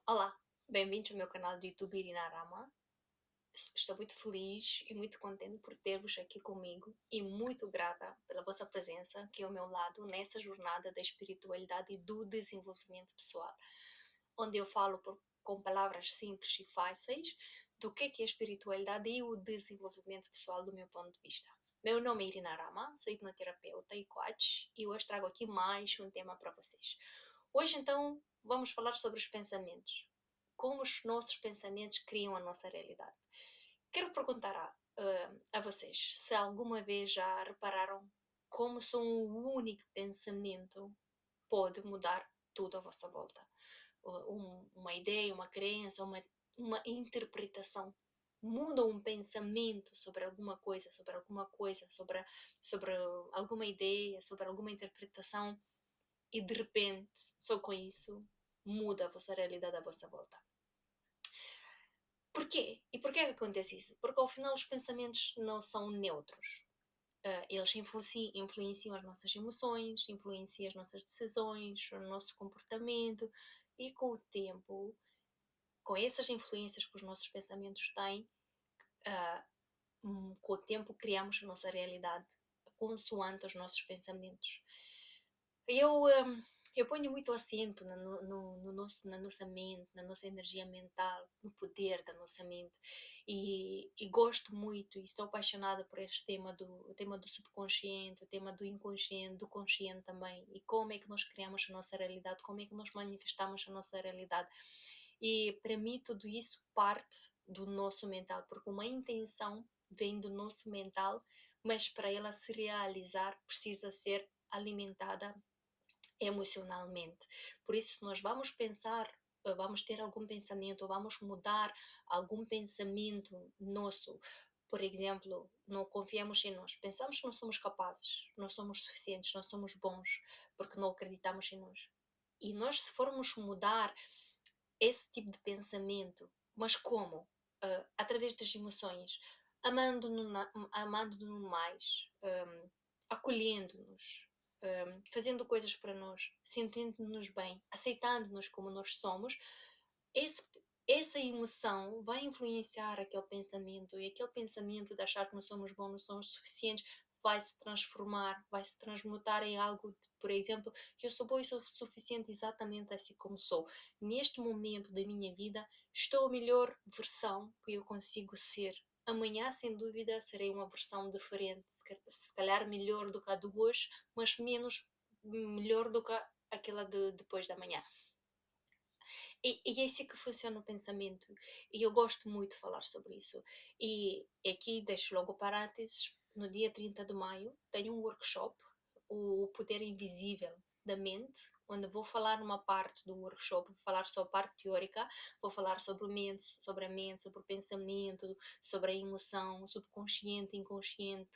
Olá, bem-vindos ao meu canal do YouTube Irina Rama. Estou muito feliz e muito contente por ter-vos aqui comigo e muito grata pela vossa presença aqui ao meu lado nessa jornada da espiritualidade e do desenvolvimento pessoal, onde eu falo com palavras simples e fáceis do que é a espiritualidade e o desenvolvimento pessoal do meu ponto de vista. Meu nome é Irina Rama, sou hipnoterapeuta e coach e hoje trago aqui mais um tema para vocês. Hoje então vamos falar sobre os pensamentos, como os nossos pensamentos criam a nossa realidade. Quero perguntar a vocês se alguma vez já repararam como só um único pensamento pode mudar tudo à vossa volta. Uma ideia, uma crença, uma interpretação. Muda um pensamento sobre alguma coisa, sobre alguma ideia, sobre alguma interpretação e de repente, só com isso, muda a vossa realidade à vossa volta. Porquê? E porquê que acontece isso? Porque ao final os pensamentos não são neutros. Eles influenciam as nossas emoções, influenciam as nossas decisões, o nosso comportamento e com o tempo, com essas influências que os nossos pensamentos têm, com o tempo criamos a nossa realidade consoante os nossos pensamentos. Eu, eu ponho muito acento na nossa mente, na nossa energia mental, no poder da nossa mente. E gosto muito e estou apaixonada por este o tema do subconsciente, o tema do inconsciente, do consciente também. E como é que nós criamos a nossa realidade, como é que nós manifestamos a nossa realidade. E para mim tudo isso parte do nosso mental, porque uma intenção vem do nosso mental, mas para ela se realizar precisa ser alimentada emocionalmente. Por isso, se nós vamos pensar, vamos ter algum pensamento, ou vamos mudar algum pensamento nosso, por exemplo, não confiamos em nós, pensamos que não somos capazes, não somos suficientes, não somos bons, porque não acreditamos em nós. E nós, se formos mudar esse tipo de pensamento, mas como? Através das emoções, amando-nos mais, acolhendo-nos, fazendo coisas para nós, sentindo-nos bem, aceitando-nos como nós somos, esse, essa emoção vai influenciar aquele pensamento e aquele pensamento de achar que não somos bons, não somos suficientes, vai se transformar, vai se transmutar em algo, por exemplo, que eu sou boa e sou suficiente exatamente assim como sou. Neste momento da minha vida, estou a melhor versão que eu consigo ser. Amanhã, sem dúvida, serei uma versão diferente, se calhar melhor do que a de hoje, mas menos melhor do que aquela de depois da manhã. E é assim que funciona o pensamento. E eu gosto muito de falar sobre isso. E aqui deixo logo parênteses. No dia 30 de maio tenho um workshop, o Poder Invisível da Mente, onde vou falar numa parte do workshop, vou falar só a parte teórica, vou falar sobre a mente, sobre o pensamento, sobre a emoção, subconsciente, inconsciente,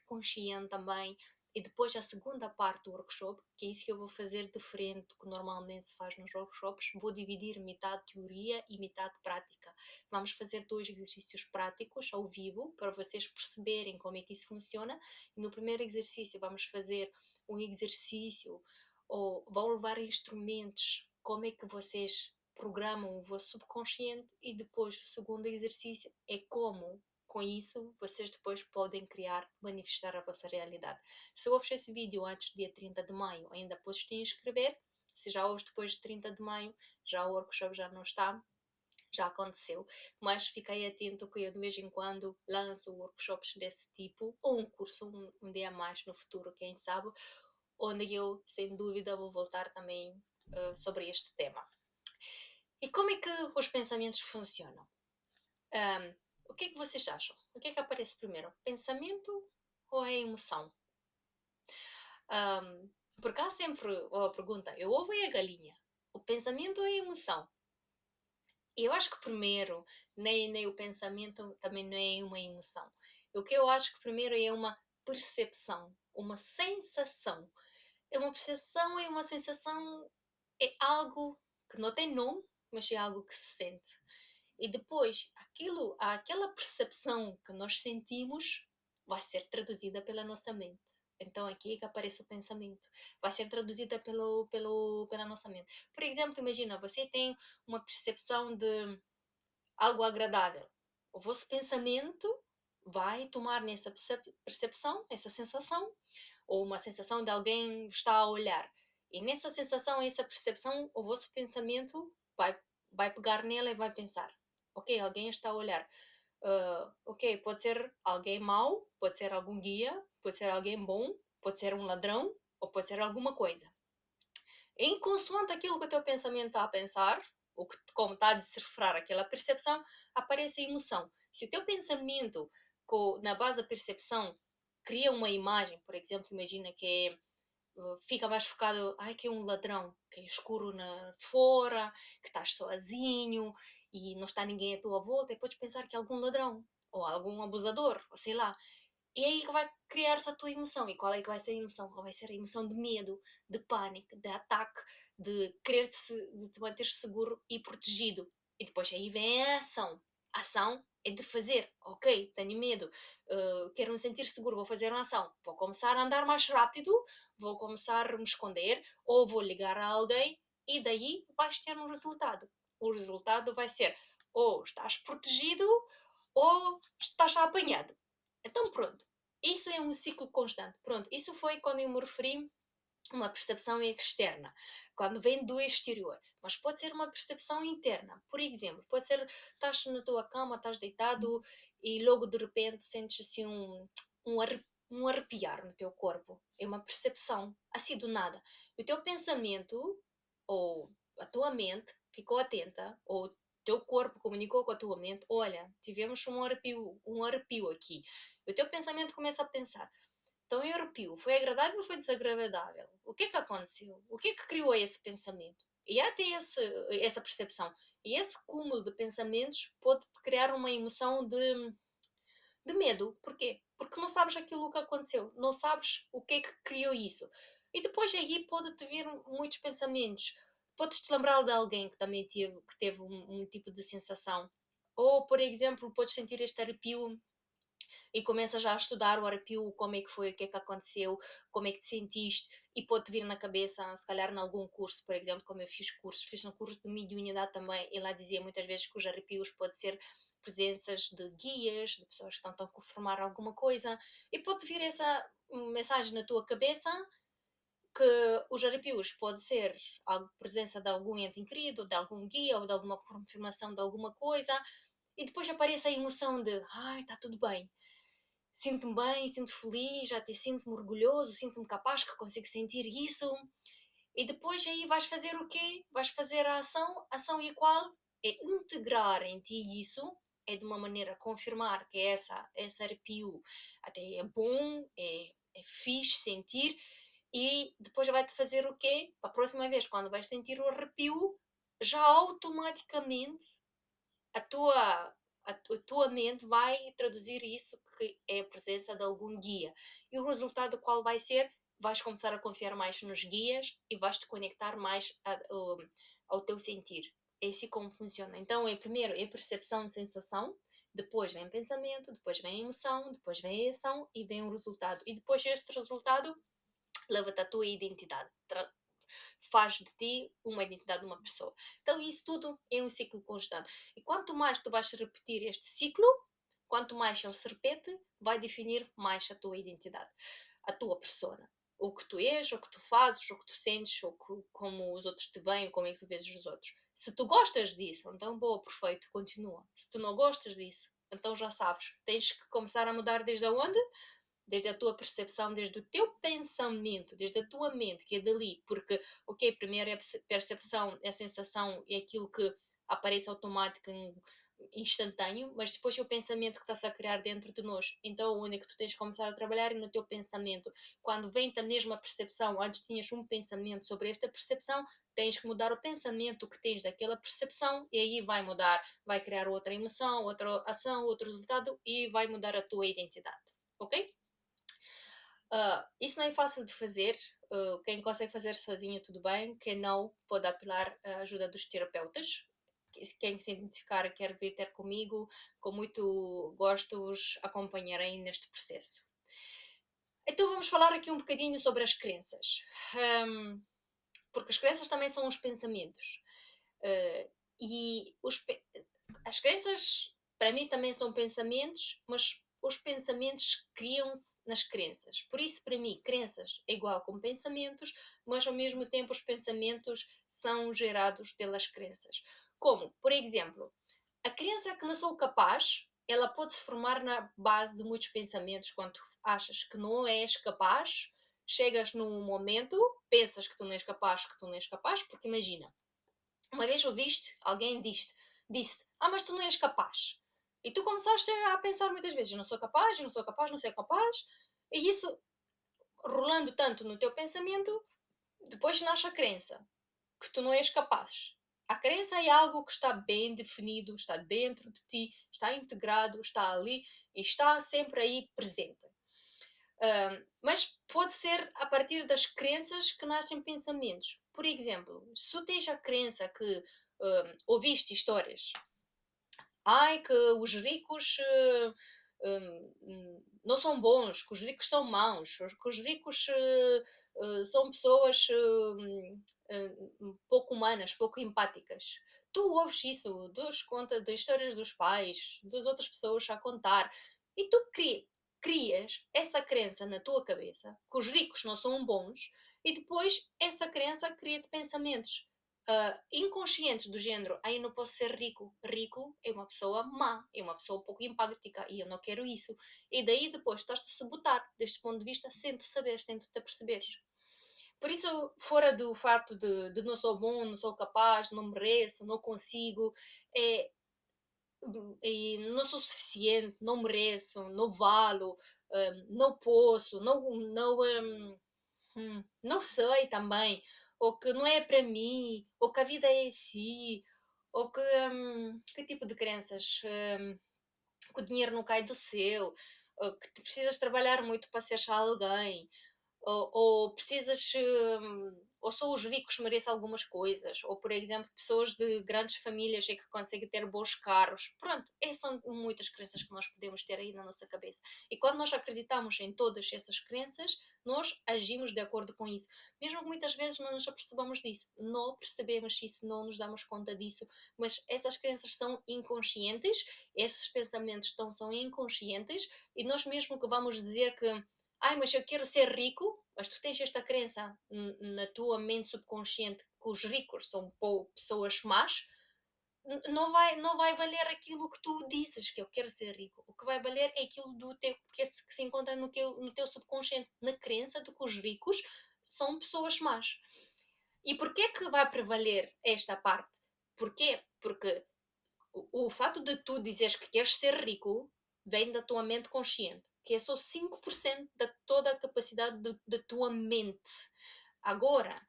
consciente também. E depois a segunda parte do workshop, que é isso que eu vou fazer diferente do que normalmente se faz nos workshops, vou dividir metade teoria e metade prática. Vamos fazer 2 exercícios práticos ao vivo para vocês perceberem como é que isso funciona. E no primeiro exercício vamos fazer um exercício ou vão levar instrumentos, como é que vocês programam o vosso subconsciente, e depois o segundo exercício é como com isso, vocês depois podem criar, manifestar a vossa realidade. Se ouves esse vídeo antes do dia 30 de maio, ainda podes te inscrever. Se já ouves depois de 30 de maio, já o workshop já não está, já aconteceu. Mas fiquei atento que eu de vez em quando lanço workshops desse tipo, ou um curso um dia a mais no futuro, quem sabe, onde eu, sem dúvida, vou voltar também sobre este tema. E como é que os pensamentos funcionam? O que é que vocês acham? O que é que aparece primeiro? Pensamento ou é emoção? Porque há sempre a pergunta, eu ovo e a galinha? O pensamento ou a emoção? E eu acho que primeiro, nem o pensamento também não é uma emoção. O que eu acho que primeiro é uma percepção, uma sensação. É uma percepção, é uma sensação, é algo que não tem nome, mas é algo que se sente. E depois, aquela percepção que nós sentimos vai ser traduzida pela nossa mente. Então aqui é que aparece o pensamento. Vai ser traduzida pela nossa mente. Por exemplo, imagina, você tem uma percepção de algo agradável. O vosso pensamento vai tomar nessa percepção, essa sensação, ou uma sensação de alguém está a olhar. E nessa sensação, essa percepção, o vosso pensamento vai pegar nela e vai pensar: ok, alguém está a olhar. Ok, pode ser alguém mau, pode ser algum guia, pode ser alguém bom, pode ser um ladrão, ou pode ser alguma coisa. Em consoante aquilo que o teu pensamento está a pensar, como está a decifrar aquela percepção, aparece a emoção. Se o teu pensamento, na base da percepção, cria uma imagem, por exemplo, imagina que fica mais focado, ai, que é um ladrão, que é escuro fora, que estás sozinho e não está ninguém à tua volta, e podes pensar que é algum ladrão, ou algum abusador, ou sei lá. E é aí que vai criar-se a tua emoção. E qual é que vai ser a emoção? Vai ser a emoção de medo, de pânico, de ataque, de de te manter seguro e protegido. E depois aí vem a ação. A ação é de fazer. Ok, tenho medo, quero me sentir seguro, vou fazer uma ação. Vou começar a andar mais rápido, vou começar a me esconder, ou vou ligar a alguém, e daí vais ter um resultado. O resultado vai ser ou estás protegido ou estás apanhado. Então, pronto. Isso é um ciclo constante. Pronto, isso foi quando eu me referi a uma percepção externa, quando vem do exterior. Mas pode ser uma percepção interna. Por exemplo, pode ser, estás na tua cama, estás deitado e logo de repente sentes assim um arrepiar no teu corpo. É uma percepção, assim do nada. O teu pensamento ou a tua mente ficou atenta, ou o teu corpo comunicou com a tua mente: olha, tivemos um arrepio aqui. O teu pensamento começa a pensar: então eu arrepio, foi agradável ou foi desagradável? O que é que aconteceu? O que é que criou esse pensamento? E até essa percepção. E esse cúmulo de pensamentos pode criar uma emoção de medo. Porquê? Porque não sabes aquilo que aconteceu, não sabes o que é que criou isso. E depois aí pode-te vir muitos pensamentos. Podes-te lembrar de alguém que também teve um tipo de sensação. Ou, por exemplo, podes sentir este arrepio e começas já a estudar o arrepio, como é que foi, o que é que aconteceu, como é que te sentiste, e pode-te vir na cabeça, se calhar em algum curso, por exemplo, como eu fiz um curso de mediunidade também, e lá dizia muitas vezes que os arrepios podem ser presenças de guias, de pessoas que estão a confirmar alguma coisa, e pode vir essa mensagem na tua cabeça que os arrepios pode ser a presença de algum ente querido, de algum guia ou de alguma confirmação de alguma coisa, e depois aparece a emoção de ai, está tudo bem, sinto-me bem, sinto feliz, até sinto-me orgulhoso, sinto-me capaz que consigo sentir isso. E depois aí vais fazer o quê? Vais fazer a ação e qual é integrar em ti isso, é de uma maneira confirmar que esse arrepio até é bom, é fixe sentir, e depois vai-te fazer o quê? Para a próxima vez, quando vais sentir o arrepio, já automaticamente a tua, a tua mente vai traduzir isso que é a presença de algum guia. E o resultado qual vai ser? Vais começar a confiar mais nos guias e vais te conectar mais ao teu sentir. É assim como funciona. Então, primeiro é percepção, sensação, depois vem pensamento, depois vem emoção, depois vem a ação e vem o resultado. E depois este resultado leva-te à tua identidade, faz de ti uma identidade de uma pessoa. Então isso tudo é um ciclo constante. E quanto mais tu vais repetir este ciclo, quanto mais ele se repete, vai definir mais a tua identidade, a tua persona. O que tu és, o que tu fazes, o que tu sentes, como os outros te veem, como é que tu vês os outros. Se tu gostas disso, então boa, perfeito, continua. Se tu não gostas disso, então já sabes, tens que começar a mudar desde onde? Desde a tua percepção, desde o teu pensamento, desde a tua mente, que é dali, porque, ok, primeiro é a percepção, é a sensação, é aquilo que aparece automático, instantâneo, mas depois é o pensamento que está-se a criar dentro de nós. Então, onde é que tu tens de começar a trabalhar é no teu pensamento. Quando vem a mesma percepção, antes tinhas um pensamento sobre esta percepção, tens que mudar o pensamento que tens daquela percepção, e aí vai mudar, vai criar outra emoção, outra ação, outro resultado, e vai mudar a tua identidade, ok? Isso não é fácil de fazer. Quem consegue fazer sozinho, tudo bem. Quem não, pode apelar à ajuda dos terapeutas. Quem se identificar quer vir ter comigo, com muito gosto os acompanharei neste processo. Então vamos falar aqui um bocadinho sobre as crenças. Hum, Porque as crenças também são os pensamentos. Uh, e as crenças, para mim, também são pensamentos, mas os pensamentos criam-se nas crenças. Por isso, para mim, crenças é igual com pensamentos, mas ao mesmo tempo os pensamentos são gerados pelas crenças. Como, por exemplo, a crença que não sou capaz, ela pode se formar na base de muitos pensamentos. Quando achas que não és capaz, chegas num momento, pensas que tu não és capaz, porque imagina, uma vez ouviste, alguém disse, mas tu não és capaz. E tu começaste a pensar muitas vezes, eu não sou capaz, eu não sou capaz, não sou capaz. E isso, rolando tanto no teu pensamento, depois nasce a crença que tu não és capaz. A crença é algo que está bem definido, está dentro de ti, está integrado, está ali e está sempre aí presente. Mas pode ser a partir das crenças que nascem pensamentos. Por exemplo, se tu tens a crença que ouviste histórias, que os ricos não são bons, que os ricos são maus, que os ricos são pessoas pouco humanas, pouco empáticas. Tu ouves isso, conta das histórias dos pais, das outras pessoas a contar, e tu crias essa crença na tua cabeça, que os ricos não são bons, e depois essa crença cria-te pensamentos inconscientes do género, eu não posso ser rico. Rico é uma pessoa má, é uma pessoa pouco empática e eu não quero isso. E daí depois estás-te a sabotar deste ponto de vista sem tu saber, sem tu te aperceberes. Por isso, fora do facto de não sou bom, não sou capaz, não mereço, não consigo, é, e não sou suficiente, não mereço, não valo, não posso, não sei também, ou que não é para mim, ou que a vida é assim, ou que tipo de crenças? Que o dinheiro não cai do céu, ou que precisas trabalhar muito para seres alguém, ou precisas, ou só os ricos merecem algumas coisas, ou por exemplo, pessoas de grandes famílias é que conseguem ter bons carros. Pronto, essas são muitas crenças que nós podemos ter aí na nossa cabeça. E quando nós acreditamos em todas essas crenças, nós agimos de acordo com isso. Mesmo que muitas vezes não nos apercebamos disso, não percebemos isso, não nos damos conta disso, mas essas crenças são inconscientes, esses pensamentos são inconscientes, e nós mesmo que vamos dizer que mas eu quero ser rico, mas tu tens esta crença na tua mente subconsciente que os ricos são pessoas más, não vai valer aquilo que tu dizes que eu quero ser rico. O que vai valer é aquilo que se encontra no teu subconsciente, na crença de que os ricos são pessoas más. E porquê que vai prevaler esta parte? Porquê? Porque o fato de tu dizeres que queres ser rico vem da tua mente consciente, que é só 5% de toda a capacidade da tua mente. Agora,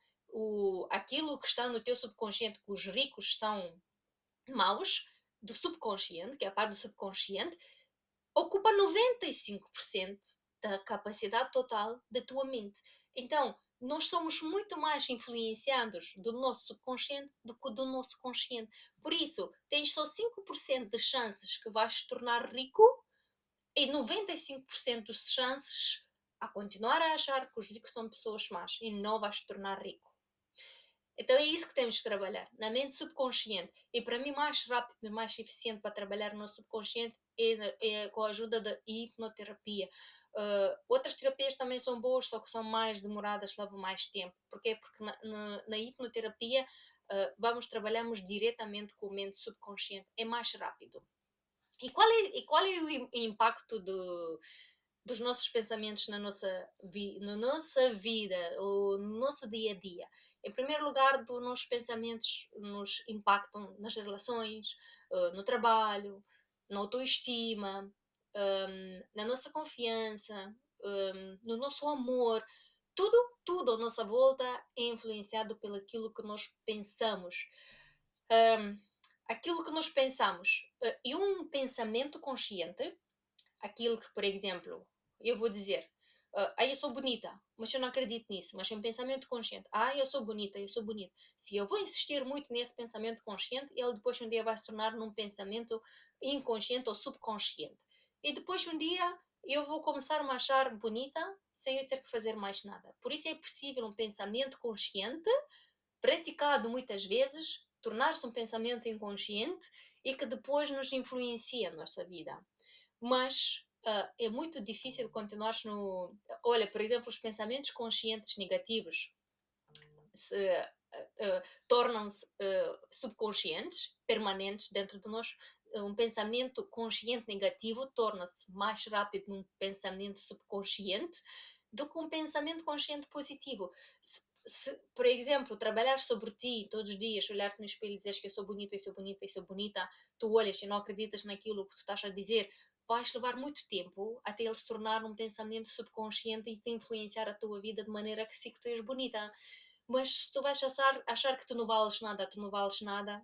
aquilo que está no teu subconsciente, que os ricos são maus, do subconsciente, que é a parte do subconsciente, ocupa 95% da capacidade total da tua mente. Então, nós somos muito mais influenciados do nosso subconsciente do que do nosso consciente. Por isso, tens só 5% de chances que vais te tornar rico e 95% de chances a continuar a achar que os ricos são pessoas más e não vais te tornar rico. Então é isso que temos que trabalhar, na mente subconsciente. E para mim, mais rápido e mais eficiente para trabalhar no subconsciente é com a ajuda da hipnoterapia. Outras terapias também são boas, só que são mais demoradas, levam mais tempo. Porquê? Porque na hipnoterapia trabalhamos diretamente com a mente subconsciente. É mais rápido. E qual é o impacto dos nossos pensamentos na nossa vida, ou no nosso dia a dia? Em primeiro lugar, os nossos pensamentos nos impactam nas relações, no trabalho, na autoestima, na nossa confiança, no nosso amor. Tudo, tudo à nossa volta é influenciado pelo aquilo que nós pensamos. Um, Aquilo que nós pensamos e um pensamento consciente, aquilo que, por exemplo, eu vou dizer, eu sou bonita, mas eu não acredito nisso, mas é um pensamento consciente, eu sou bonita, eu sou bonita. Se eu vou insistir muito nesse pensamento consciente, ele depois um dia vai se tornar num pensamento inconsciente ou subconsciente. E depois um dia eu vou começar a me achar bonita sem eu ter que fazer mais nada. Por isso é possível um pensamento consciente, praticado muitas vezes, tornar-se um pensamento inconsciente e que depois nos influencia a nossa vida. Mas é muito difícil continuar no. Olha, por exemplo, os pensamentos conscientes negativos tornam-se subconscientes, permanentes dentro de nós. Um pensamento consciente negativo torna-se mais rápido num pensamento subconsciente do que um pensamento consciente positivo. Por exemplo, trabalhar sobre ti todos os dias, olhar-te no espelho e dizeres que eu sou bonita, eu sou bonita, eu sou bonita, tu olhas e não acreditas naquilo que tu estás a dizer, vais levar muito tempo até ele se tornar um pensamento subconsciente e te influenciar a tua vida de maneira que sim que tu és bonita. Mas se tu vais achar que tu não vales nada,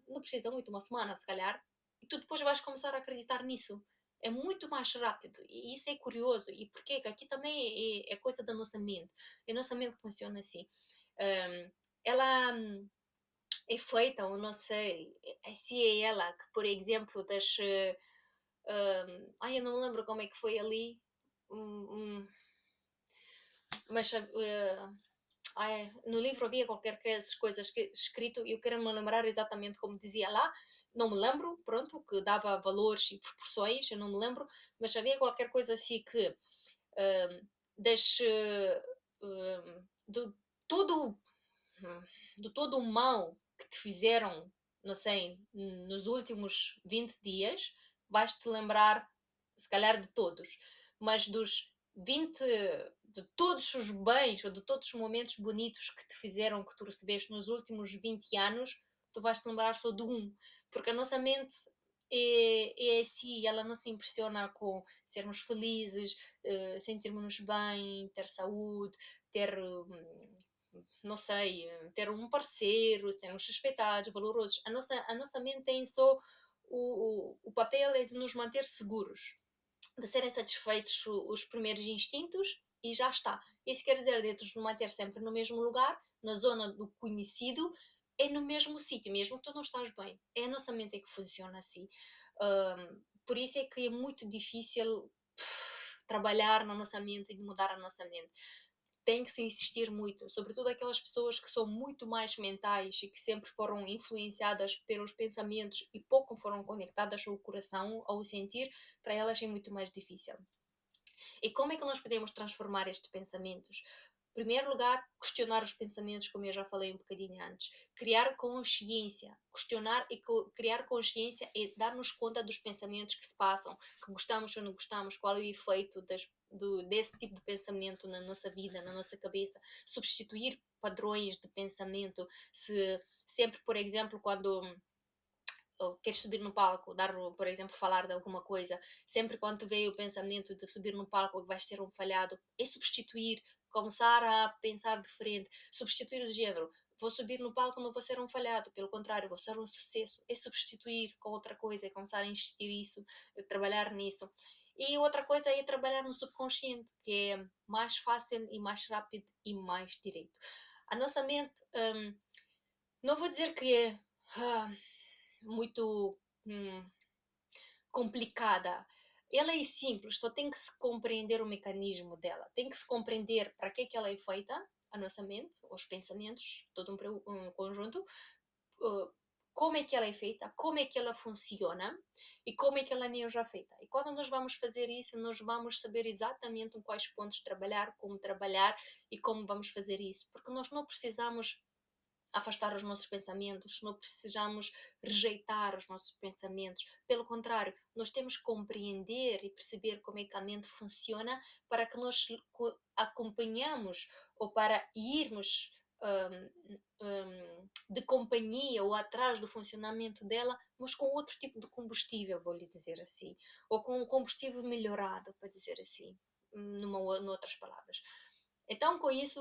não precisa muito, uma semana se calhar, e tu depois vais começar a acreditar nisso. É muito mais rápido, e isso é curioso, e porque aqui também é coisa da nossa mente. É a nossa mente que funciona assim. Ela é feita, eu não sei, se é ela que, por exemplo, das. Ai, eu não me lembro como é que foi ali, mas no livro havia qualquer coisa escrito e eu quero me lembrar exatamente como dizia lá, não me lembro, pronto, que dava valores e proporções, eu não me lembro, mas havia qualquer coisa assim que das, do, todo, de todo o mal que te fizeram, não sei, nos últimos 20 dias, vais-te lembrar, se calhar, de todos, mas dos 20, de todos os bens ou de todos os momentos bonitos que te fizeram, que tu recebeste nos últimos 20 anos, tu vais-te lembrar só de um, porque a nossa mente é assim, ela não se impressiona com sermos felizes, sentirmos-nos bem, ter saúde, ter não sei, ter um parceiro, sermos respeitados, valorosos. A nossa mente tem só o papel é de nos manter seguros, de serem satisfeitos os primeiros instintos e já está. Isso quer dizer, dentro de nos manter sempre no mesmo lugar, na zona do conhecido, é no mesmo sítio, mesmo que tu não estás bem. É a nossa mente que funciona assim. Por isso é que é muito difícil trabalhar na nossa mente e mudar a nossa mente. Tem que se insistir muito, sobretudo aquelas pessoas que são muito mais mentais e que sempre foram influenciadas pelos pensamentos e pouco foram conectadas ao coração, ao sentir, para elas é muito mais difícil. E como é que nós podemos transformar estes pensamentos? Em primeiro lugar, questionar os pensamentos, como eu já falei um bocadinho antes. Criar consciência. Questionar e criar consciência e dar-nos conta dos pensamentos que se passam, que gostamos ou não gostamos, qual é o efeito desse tipo de pensamento na nossa vida, na nossa cabeça. Substituir padrões de pensamento. Se sempre, por exemplo, quando ou queres subir no palco, dar, por exemplo, falar de alguma coisa, sempre quando te veio o pensamento de subir no palco que vais ser um falhado, é substituir, começar a pensar diferente, substituir o género. Vou subir no palco, não vou ser um falhado, pelo contrário, vou ser um sucesso. É substituir com outra coisa, é começar a insistir isso, trabalhar nisso. E outra coisa é trabalhar no subconsciente, que é mais fácil e mais rápido e mais direito. A nossa mente, não vou dizer que é muito complicada. Ela é simples, só tem que se compreender o mecanismo dela. Tem que se compreender para que é que ela é feita, a nossa mente, os pensamentos, todo um conjunto, como é que ela é feita, como é que ela funciona e como é que ela nem é já feita. E quando nós vamos fazer isso, nós vamos saber exatamente em quais pontos trabalhar e como vamos fazer isso. Porque nós não precisamos afastar os nossos pensamentos, não precisamos rejeitar os nossos pensamentos. Pelo contrário, nós temos que compreender e perceber como é que a mente funciona para que nós acompanhamos ou para irmos de companhia ou atrás do funcionamento dela, mas com outro tipo de combustível, vou lhe dizer assim, ou com um combustível melhorado, para dizer assim, noutras palavras. Então, com isso,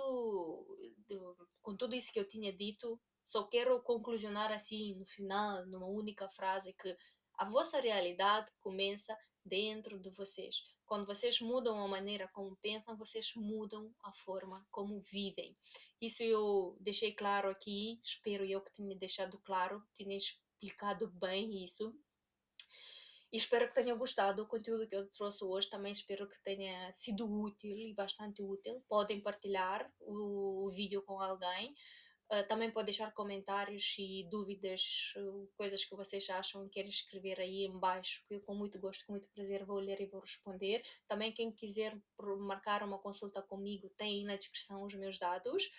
com tudo isso que eu tinha dito, só quero conclusionar assim, no final, numa única frase, que a vossa realidade começa dentro de vocês. Quando vocês mudam a maneira como pensam, vocês mudam a forma como vivem. Isso eu deixei claro aqui, espero eu que tenha deixado claro, tenha explicado bem isso. E espero que tenham gostado do conteúdo que eu trouxe hoje. Também espero que tenha sido útil e bastante útil. Podem partilhar o vídeo com alguém. Também pode deixar comentários e dúvidas, coisas que vocês acham, querem escrever aí em baixo, que eu com muito gosto, com muito prazer vou ler e vou responder. Também quem quiser marcar uma consulta comigo tem aí na descrição os meus dados.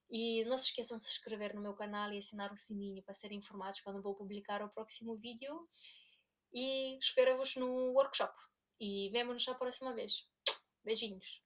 E não se esqueçam de se inscrever no meu canal e assinar o sininho para serem informados quando vou publicar o próximo vídeo. E espero-vos no workshop. E vemo-nos na próxima vez. Beijinhos!